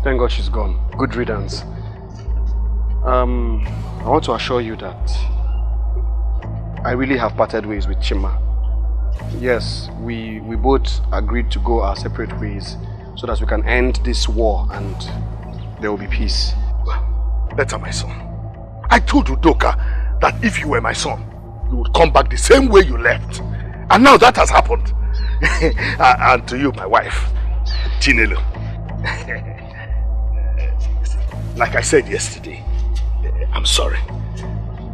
S3: Thank God she's gone. Good riddance. I want to assure you that I really have parted ways with Chima. Yes, we both agreed to go our separate ways so that we can end this war and there will be peace.
S1: Better, my son. I told Udoka that if you were my son, you would come back the same way you left. And now that has happened. And to you, my wife, Chinelo. Like I said yesterday, I'm sorry.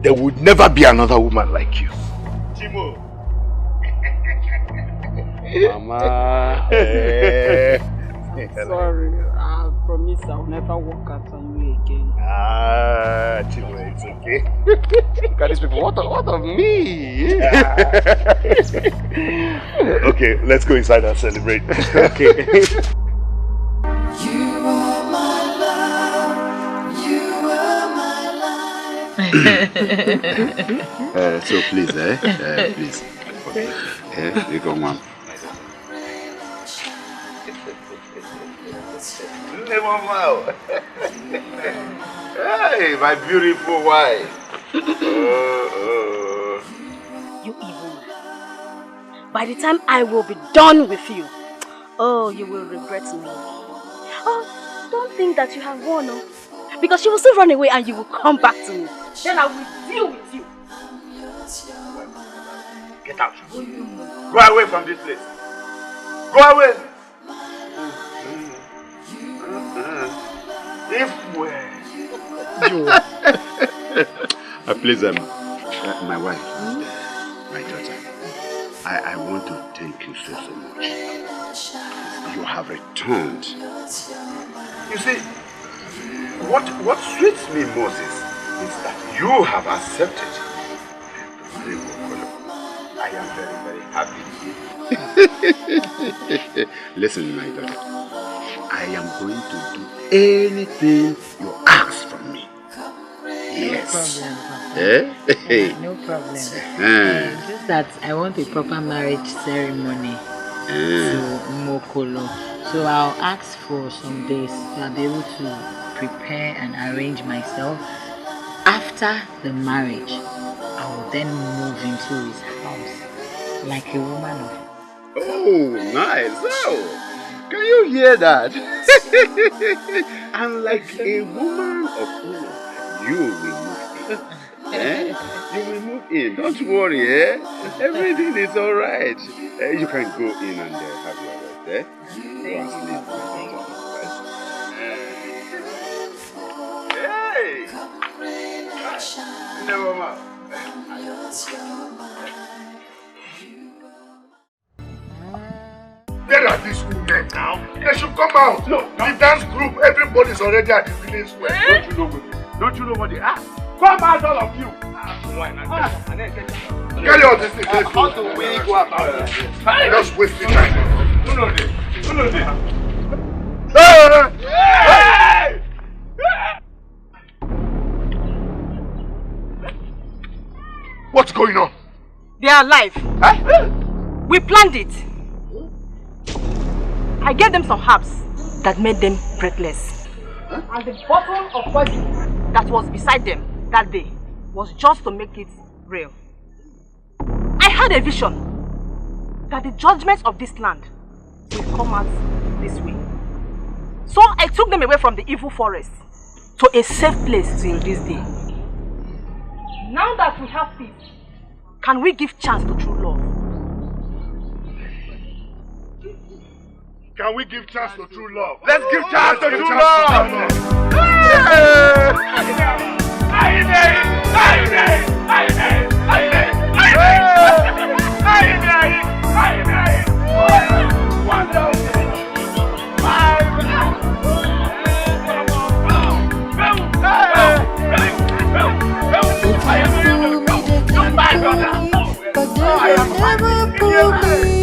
S1: There would never be another woman like you. Chimo.
S3: Mama.
S6: Sorry, I promise I'll never walk out on you again.
S1: Chimo, it's okay.
S3: Look at these people. What of me?
S1: Okay, let's go inside and celebrate. Okay.
S4: You are my love. You are my life.
S8: So please, please. You go, mom.
S1: Hey, my beautiful wife.
S2: You evil man. By the time I will be done with you, oh, you will regret me. Oh, don't think that you have won, no? Because she will still run away and you will come back to me. Then I will deal with you.
S10: Get out. Go away from this place. Go away. If we're...
S8: Please, my wife, my daughter, I want to thank you so much. You have returned.
S10: You see, what sweets me most is that you have accepted. I am very, very happy.
S8: Listen, my daughter, I am going to do anything you ask from me. Yes.
S12: No problem. Just that I want a proper marriage ceremony to Mokolo. So I'll ask for some days so I'll be able to prepare and arrange myself. After the marriage, I will then move into his house like a woman of...
S8: Oh, nice. Oh, can you hear that? I'm like a woman of honor. You will move in. You will move in. Don't worry. Everything is all right. You can go in and have your rest.
S10: Hey! Never mind.
S1: Where are these women now? They should come out. No. The dance group, everybody's already at the village square.
S10: Don't you know what they are? Come out, all of you.
S1: Carry on this thing.
S10: How do we go about this?
S1: Just wasting time.
S10: Who knows this?
S1: Hey! What's going on?
S2: They are alive.
S1: Eh?
S2: We planned it. I gave them some herbs that made them breathless. And the bottle of poison that was beside them that day was just to make it real. I had a vision that the judgments of this land will come out this way. So I took them away from the evil forest to a safe place till this day. Now that we have peace, can we give chance to true love?
S1: Can we give chance to true love?
S10: Let's give chance to true love!
S4: But they will never pull me